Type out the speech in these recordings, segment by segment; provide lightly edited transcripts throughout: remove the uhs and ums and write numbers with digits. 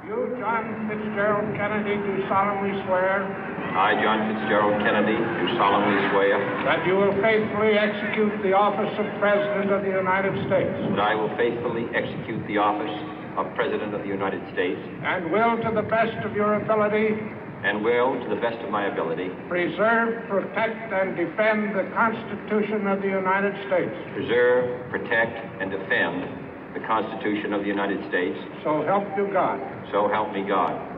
You, John Fitzgerald Kennedy, do solemnly swear I, John Fitzgerald Kennedy, do solemnly swear that you will faithfully execute the office of President of the United States that I will faithfully execute the office of President of the United States and will, to the best of your ability, and will, to the best of my ability, preserve, protect, and defend the Constitution of the United States. preserve, protect, and defend the Constitution of the United States. So help you God. So help me God.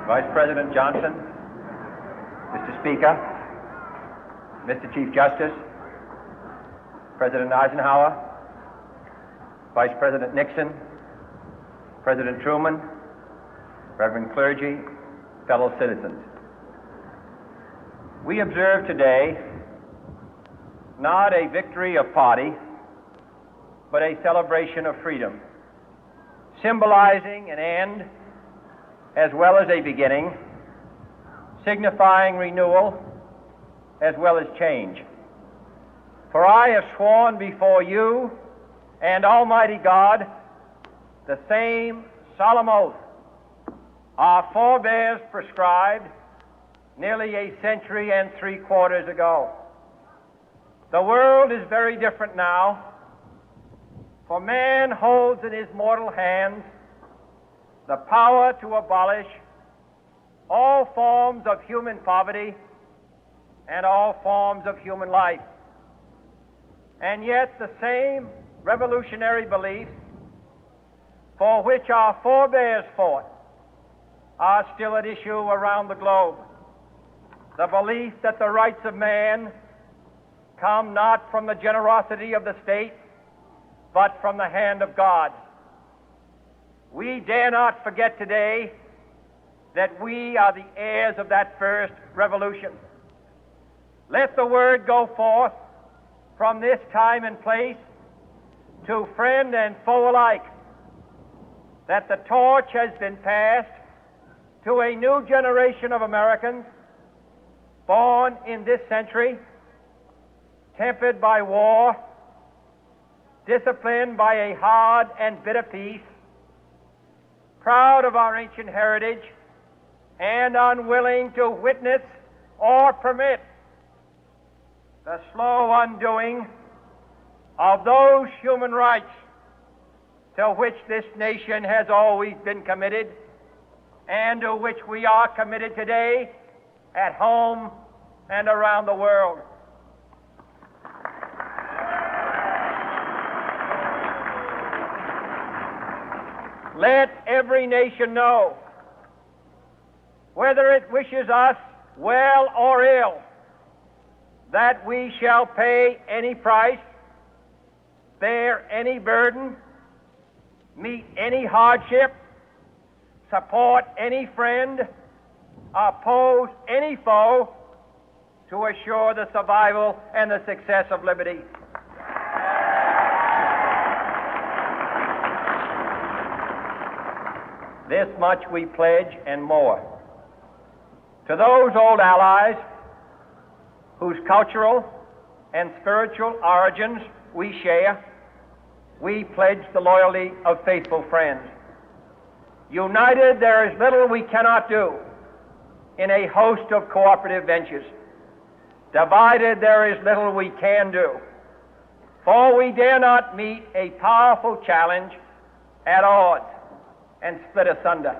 Vice President Johnson, Mr. Speaker, Mr. Chief Justice, President Eisenhower, Vice President Nixon, President Truman, Reverend clergy, fellow citizens. We observe today not a victory of party, but a celebration of freedom, symbolizing an end as well as a beginning, signifying renewal as well as change. For I have sworn before you and Almighty God the same solemn oath our forebears prescribed nearly a century and 3/4 ago. The world is very different now, for man holds in his mortal hands the power to abolish all forms of human poverty and all forms of human life. And yet the same revolutionary beliefs for which our forebears fought are still at issue around the globe. The belief that the rights of man come not from the generosity of the state, but from the hand of God. We dare not forget today that we are the heirs of that first revolution. Let the word go forth from this time and place to friend and foe alike that the torch has been passed to a new generation of Americans born in this century, tempered by war, disciplined by a hard and bitter peace, proud of our ancient heritage, and unwilling to witness or permit the slow undoing of those human rights to which this nation has always been committed and to which we are committed today at home and around the world. Let every nation know, whether it wishes us well or ill, that we shall pay any price, bear any burden, meet any hardship, support any friend, oppose any foe to assure the survival and the success of liberty. This much we pledge and more. To those old allies whose cultural and spiritual origins we share, we pledge the loyalty of faithful friends. United, there is little we cannot do in a host of cooperative ventures. Divided, there is little we can do, for we dare not meet a powerful challenge at odds and split asunder.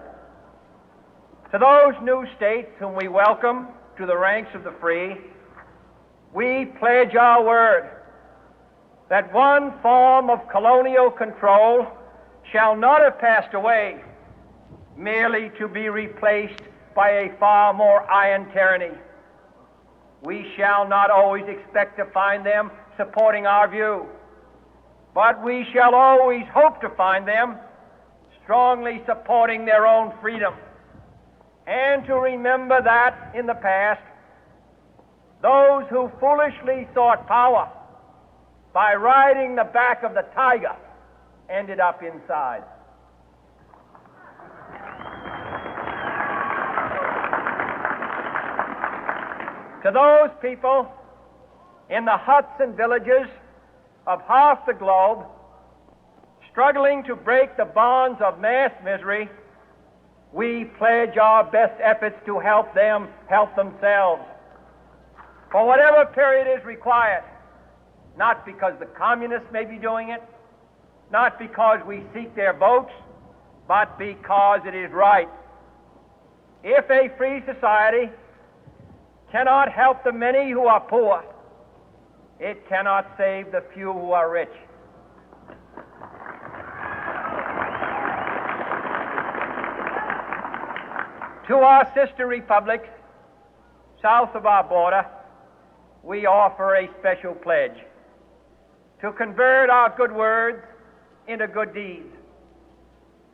To those new states whom we welcome to the ranks of the free, we pledge our word that one form of colonial control shall not have passed away, merely to be replaced by a far more iron tyranny. We shall not always expect to find them supporting our view, but we shall always hope to find them strongly supporting their own freedom, and to remember that in the past, those who foolishly sought power by riding the back of the tiger ended up inside. To those people in the huts and villages of half the globe struggling to break the bonds of mass misery, we pledge our best efforts to help them help themselves for whatever period is required, not because the communists may be doing it, not because we seek their votes, but because it is right. If a free society cannot help the many who are poor, it cannot save the few who are rich. To our sister republics south of our border, we offer a special pledge to convert our good words into good deeds,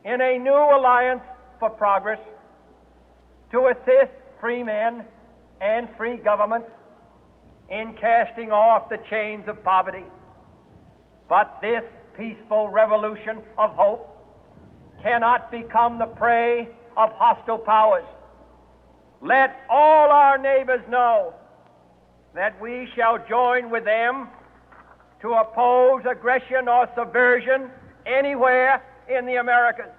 in a new alliance for progress, to assist free men and free governments in casting off the chains of poverty. But this peaceful revolution of hope cannot become the prey of hostile powers. Let all our neighbors know that we shall join with them to oppose aggression or subversion anywhere in the Americas.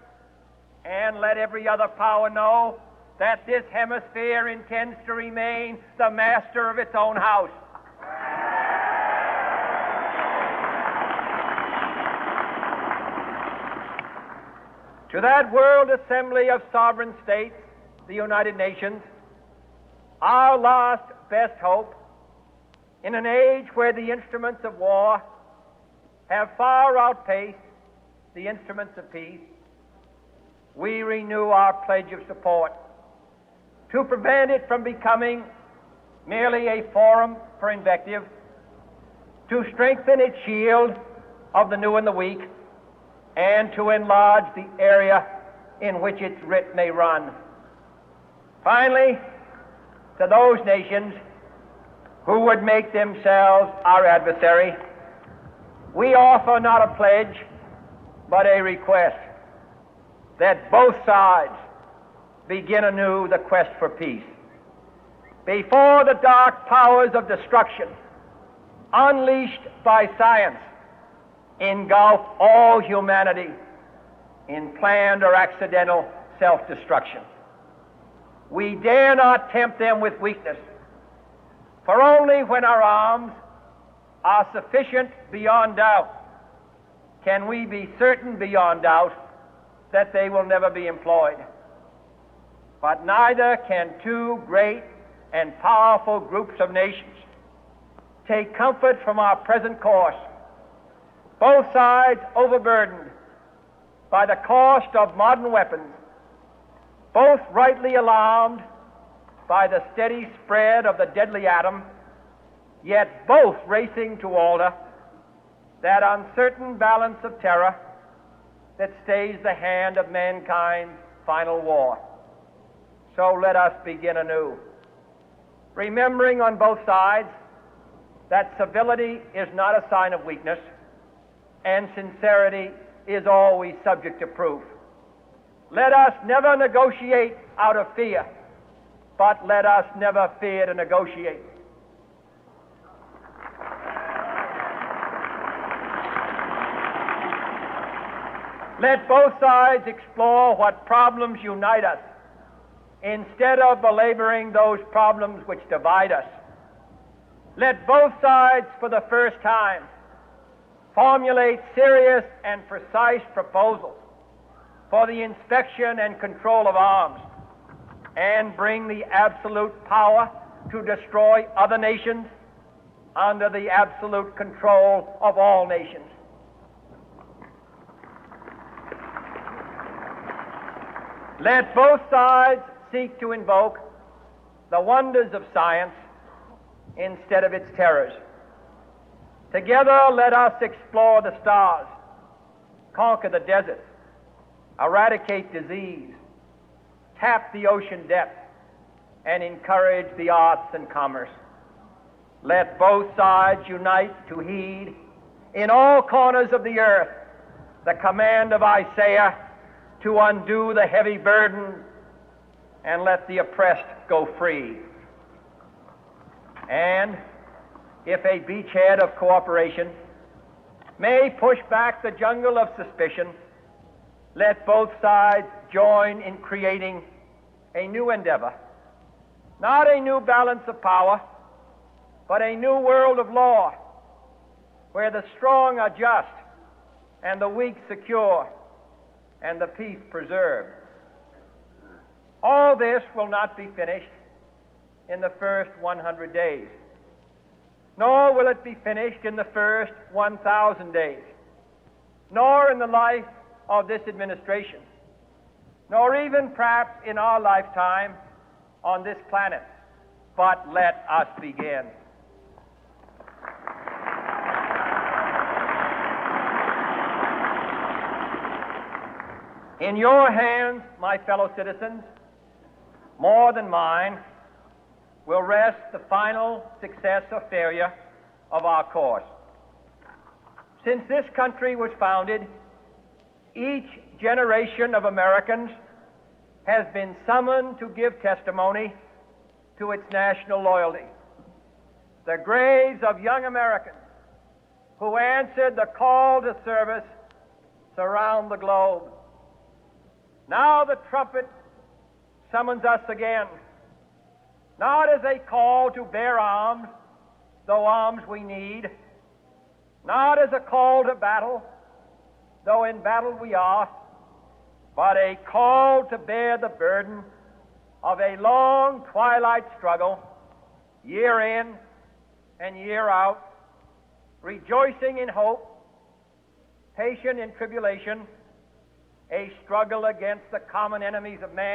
And let every other power know that this hemisphere intends to remain the master of its own house. To that World Assembly of Sovereign States, the United Nations, our last best hope, in an age where the instruments of war have far outpaced the instruments of peace, we renew our pledge of support to prevent it from becoming merely a forum for invective, to strengthen its shield of the new and the weak, and to enlarge the area in which its writ may run. Finally, to those nations who would make themselves our adversary, we offer not a pledge, but a request that both sides begin anew the quest for peace. Before the dark powers of destruction, unleashed by science, engulf all humanity in planned or accidental self-destruction, we dare not tempt them with weakness, for only when our arms are sufficient beyond doubt can we be certain beyond doubt that they will never be employed. But neither can two great and powerful groups of nations take comfort from our present course, both sides overburdened by the cost of modern weapons, both rightly alarmed by the steady spread of the deadly atom, yet both racing to alter that uncertain balance of terror that stays the hand of mankind's final war. So let us begin anew, remembering on both sides that civility is not a sign of weakness, and sincerity is always subject to proof. Let us never negotiate out of fear, but let us never fear to negotiate. Let both sides explore what problems unite us, instead of belaboring those problems which divide us. Let both sides, for the first time, formulate serious and precise proposals for the inspection and control of arms, and bring the absolute power to destroy other nations under the absolute control of all nations. Let both sides seek to invoke the wonders of science instead of its terrors. Together, let us explore the stars, conquer the deserts, eradicate disease, tap the ocean depth, and encourage the arts and commerce. Let both sides unite to heed in all corners of the earth the command of Isaiah to undo the heavy burden and let the oppressed go free. And if a beachhead of cooperation may push back the jungle of suspicion, let both sides join in creating a new endeavor, not a new balance of power, but a new world of law, where the strong are just and the weak secure and the peace preserved. All this will not be finished in the first 100 days, nor will it be finished in the first 1,000 days, nor in the life of this administration, nor even perhaps in our lifetime on this planet. But let us begin. In your hands, my fellow citizens, more than mine, will rest the final success or failure of our course. Since this country was founded, each generation of Americans has been summoned to give testimony to its national loyalty. The graves of young Americans who answered the call to service surround the globe. Now the trumpet summons us again, not as a call to bear arms, though arms we need, not as a call to battle, though in battle we are, but a call to bear the burden of a long twilight struggle, year in and year out, rejoicing in hope, patient in tribulation, a struggle against the common enemies of man.